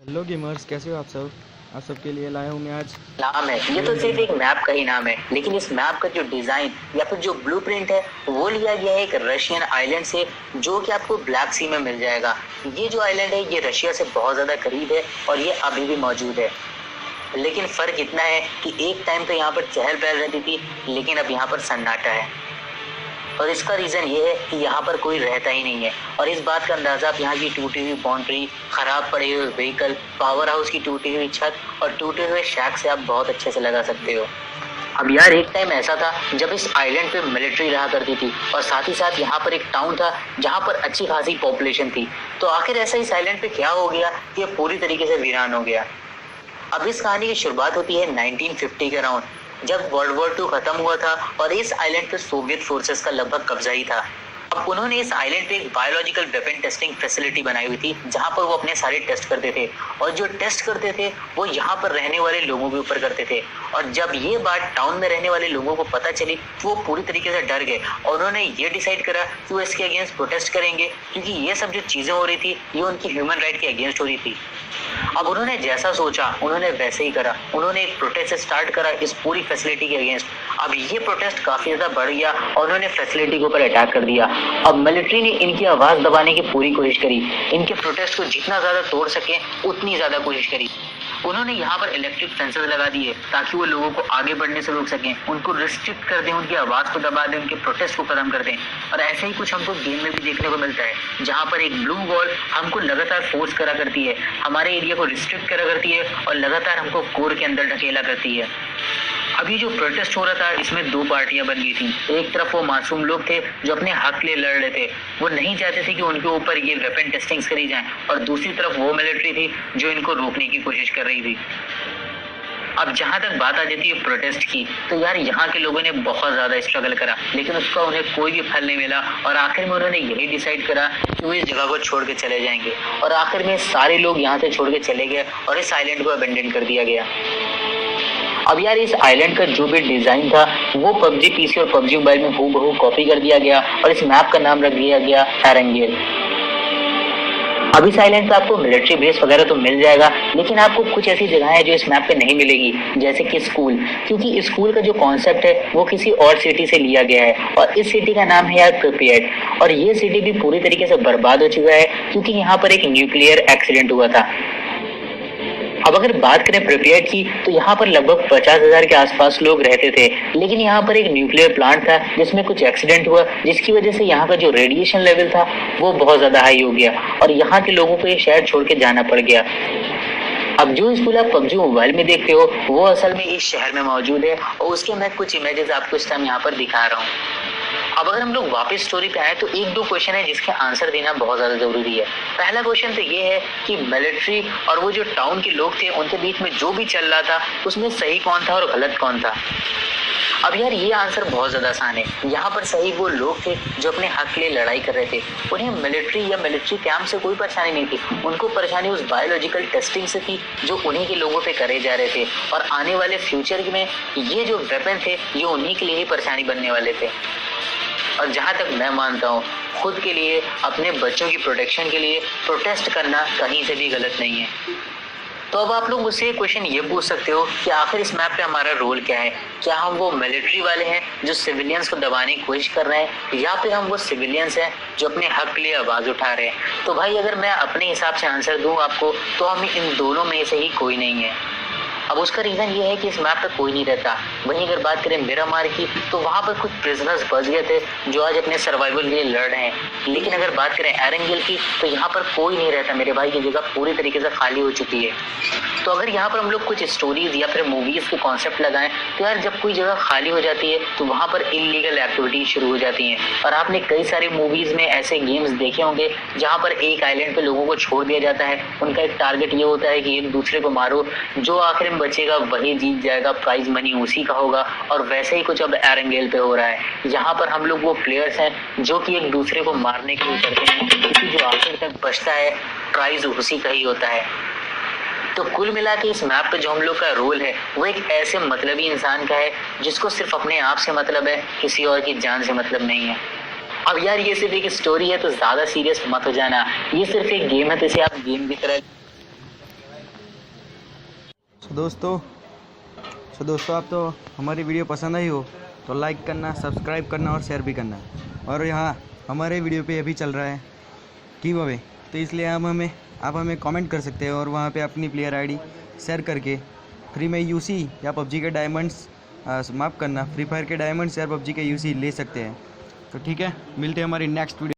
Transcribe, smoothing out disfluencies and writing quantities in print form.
Hello gamers, कैसे हो आप सब? आप सबके लिए लाया हूँ मैं आज नाम है ये तो सिर्फ एक मैप का ही नाम है, लेकिन इस मैप का जो डिजाइन या फिर जो ब्लूप्रिंट है वो लिया गया है एक रशियन आइलैंड से, जो कि आपको ब्लैक सी में मिल जाएगा। ये जो आइलैंड है ये रशिया से बहुत ज्यादा करीब है और ये अभी भी मौजूद है। लेकिन फर्क इतना है कि एक टाइम तो यहाँ पर चहल पहल रहती थी, लेकिन अब यहाँ पर सन्नाटा है। और इसका रीजन ये है कि यहाँ पर कोई रहता ही नहीं है। और इस बात का अंदाजा आप यहाँ की टूटी हुई बाउंड्री, खराब पड़े हुए व्हीकल, पावर हाउस की टूटी हुई छत और टूटे हुए शैक से आप बहुत अच्छे से लगा सकते हो। अब यार एक टाइम ऐसा था जब इस आइलैंड पे मिलिट्री रहा करती थी और साथ ही साथ यहाँ पर एक टाउन था जहाँ पर अच्छी खासी पॉपुलेशन थी। तो आखिर ऐसा इस आइलैंड पे क्या हो गया कि ये पूरी तरीके से वीरान हो गया। अब इस कहानी की शुरुआत होती है 1950 के अराउंड, जब वर्ल्ड वॉर 2 खत्म हुआ था और इस आइलैंड पे सोवियत फोर्सेस का लगभग कब्जा ही था। अब उन्होंने इस आइलैंड पे एक बायोलॉजिकल वेपन टेस्टिंग फैसिलिटी बनाई हुई थी, जहां पर वो अपने सारे टेस्ट करते थे। और जो टेस्ट करते थे वो यहाँ पर रहने वाले लोगों के ऊपर करते थे। और जब ये बात टाउन में रहने वाले लोगों को पता चली तो वो पूरी तरीके से डर गए और उन्होंने ये डिसाइड करा कि वो इसके अगेंस्ट प्रोटेस्ट करेंगे, क्योंकि ये सब जो चीजें हो रही थी ये उनकी ह्यूमन राइट के अगेंस्ट हो रही थी। अब उन्होंने जैसा सोचा उन्होंने वैसे ही करा। उन्होंने एक प्रोटेस्ट स्टार्ट करा इस पूरी फैसिलिटी के अगेंस्ट। अब ये प्रोटेस्ट काफी ज्यादा बढ़ गया और उन्होंने फैसिलिटी के ऊपर अटैक कर दिया। अब मिलिट्री ने इनकी आवाज दबाने की पूरी कोशिश करी, इनके प्रोटेस्ट को जितना ज्यादा तोड़ सके उतनी ज्यादा कोशिश करी। उन्होंने यहाँ पर इलेक्ट्रिक फेंसेस लगा दिए ताकि वो लोगों को आगे बढ़ने से रोक सकें, उनको रिस्ट्रिक्ट कर दें, उनकी आवाज को दबा दें, उनके प्रोटेस्ट को खत्म कर दें। और ऐसे ही कुछ हमको गेम में भी देखने को मिलता है, जहाँ पर एक ब्लू वॉल हमको लगातार फोर्स करा करती है, हमारे एरिया को रिस्ट्रिक्ट करा करती है और लगातार हमको कोर के अंदर ढकेला करती है। अभी जो प्रोटेस्ट हो रहा था इसमें दो पार्टियां बन गई थी। एक तरफ वो मासूम लोग थे जो अपने हक के लिए लड़ रहे थे, वो नहीं चाहते थे कि उनके ऊपर ये वेपन टेस्टिंग्स करी जाए, और दूसरी तरफ वो मिलिट्री थी जो इनको रोकने की कोशिश कर रही थी। अब जहां तक बात आ जाती है प्रोटेस्ट की, तो यार यहाँ के लोगों ने बहुत ज्यादा स्ट्रगल करा, लेकिन उसका उन्हें कोई भी फल नहीं मिला। और आखिर में उन्होंने यही डिसाइड करा कि वो इस जगह को छोड़ के चले जाएंगे। और आखिर में सारे लोग यहाँ से छोड़ के चले गए और इस आइलैंड को अबेंडन कर दिया गया। अब यार इस आइलैंड का जो भी डिजाइन था वो पबजी पीसी और पबजी मोबाइल में हूबहू कॉपी कर दिया गया और इस मैप का नाम रख दिया गया एरेंगेल। अब इस आइलैंड पे आपको मिलिट्री बेस वगैरह तो मिल जाएगा, लेकिन आपको कुछ ऐसी जगह है जो इस मैप पे नहीं मिलेगी, जैसे कि स्कूल। क्योंकि स्कूल का जो कॉन्सेप्ट है वो किसी और सिटी से लिया गया है और इस सिटी का नाम है यार प्रिपेयर्ड। और ये सिटी भी पूरी तरीके से बर्बाद हो चुका है क्योंकि यहाँ पर एक न्यूक्लियर एक्सीडेंट हुआ था। अब अगर बात करें प्रिपेयर्ड की, तो यहाँ पर लगभग 50,000 के आसपास लोग रहते थे, लेकिन यहाँ पर एक न्यूक्लियर प्लांट था जिसमें कुछ एक्सीडेंट हुआ, जिसकी वजह से यहाँ का जो रेडिएशन लेवल था वो बहुत ज्यादा हाई हो गया और यहाँ के लोगों को ये शहर छोड़ के जाना पड़ गया। अब जो स्कूल आप पबजी मोबाइल में देखते हो वो असल में इस शहर में मौजूद है और उसके मैं कुछ इमेजेस आपको इस टाइम यहाँ पर दिखा रहा हूँ। अब अगर हम लोग वापस स्टोरी पे आए तो एक दो क्वेश्चन है जिसके आंसर देना बहुत ज्यादा जरूरी है। पहला क्वेश्चन तो ये है कि मिलिट्री और वो जो टाउन के लोग थे उनके बीच में जो भी चल रहा था उसमें सही कौन था और गलत कौन था। अब यार ये आंसर बहुत ज्यादा आसान है। यहाँ पर सही वो लोग थे जो अपने हक के लिए लड़ाई कर रहे थे। उन्हें मिलिट्री या मिलिट्री कैंप से कोई परेशानी नहीं थी, उनको परेशानी उस बायोलॉजिकल टेस्टिंग से थी जो उन्हीं के लोगों पे करे जा रहे थे। और आने वाले फ्यूचर में ये जो वेपन थे ये उन्हीं के लिए ही परेशानी बनने वाले थे। और जहां तक मैं मानता हूँ खुद के लिए, अपने बच्चों की प्रोटेक्शन के लिए प्रोटेस्ट करना कहीं से भी गलत नहीं है। तो अब आप लोग मुझसे क्वेश्चन ये पूछ सकते हो कि आखिर इस मैप पे हमारा रोल क्या है? क्या हम वो मिलिट्री वाले हैं जो सिविलियंस को दबाने की कोशिश कर रहे हैं, या फिर हम वो सिविलियंस हैं जो अपने हक के लिए आवाज उठा रहे हैं? तो भाई अगर मैं अपने हिसाब से आंसर दूं आपको, तो हम इन दोनों में से ही कोई नहीं है। अब उसका रीजन ये है कि इस मैप पे कोई नहीं रहता। वहीं अगर बात करें मिरामार की, तो वहां पर कुछ प्रिजनर्स बच गए थे जो आज अपने सर्वाइवल के लिए लड़ रहे हैं। लेकिन अगर बात करें एरेंगेल की, तो यहाँ पर कोई नहीं रहता मेरे भाई, की जगह पूरी तरीके से खाली हो चुकी है। तो अगर यहाँ पर हम लोग कुछ स्टोरीज या फिर मूवीज के कॉन्सेप्ट लगाएं, तो यार जब कोई जगह खाली हो जाती है तो वहां पर इलीगल एक्टिविटीज शुरू हो जाती हैं। और आपने कई सारी मूवीज में ऐसे गेम्स देखे होंगे जहां पर एक आइलैंड पे लोगों को छोड़ दिया जाता है। उनका एक टारगेट ये होता है कि एक दूसरे को मारो, जो आखिर में बचेगा वही जीत जाएगा, प्राइज मनी उसी का होगा। और वैसे ही कुछ अब एरेंगेल पे हो रहा है, जहां पर हम लोग वो प्लेयर्स हैं जो कि एक दूसरे को मारने के लिए करते हैं, क्योंकि जो आखिर तक बचता है प्राइज उसी का ही होता है। तो कुल मिला के इस मैप पे जो हम लोग का रोल है वो एक ऐसे मतलबी इंसान का है जिसको सिर्फ अपने आप से मतलब है, किसी और की जान से मतलब नहीं है। अब यार ये सिर्फ एक स्टोरी है तो ज्यादा सीरियस मत हो जाना, ये सिर्फ एक गेम है, तो इसे आप गेम की तरह दोस्तों आप तो हमारी वीडियो पसंद आई हो तो लाइक करना, सब्सक्राइब करना और शेयर भी करना। और यहाँ हमारे वीडियो पे अभी चल रहा है गिव अवे, तो इसलिए आप हमें कमेंट कर सकते हैं और वहाँ पे अपनी प्लेयर आईडी शेयर करके फ्री में यूसी या पबजी के डायमंड्स माफ़ करना, फ्री फायर के डायमंड्स या पबजी के यूसी ले सकते हैं। तो ठीक है, मिलते हैं हमारी नेक्स्ट वीडियो।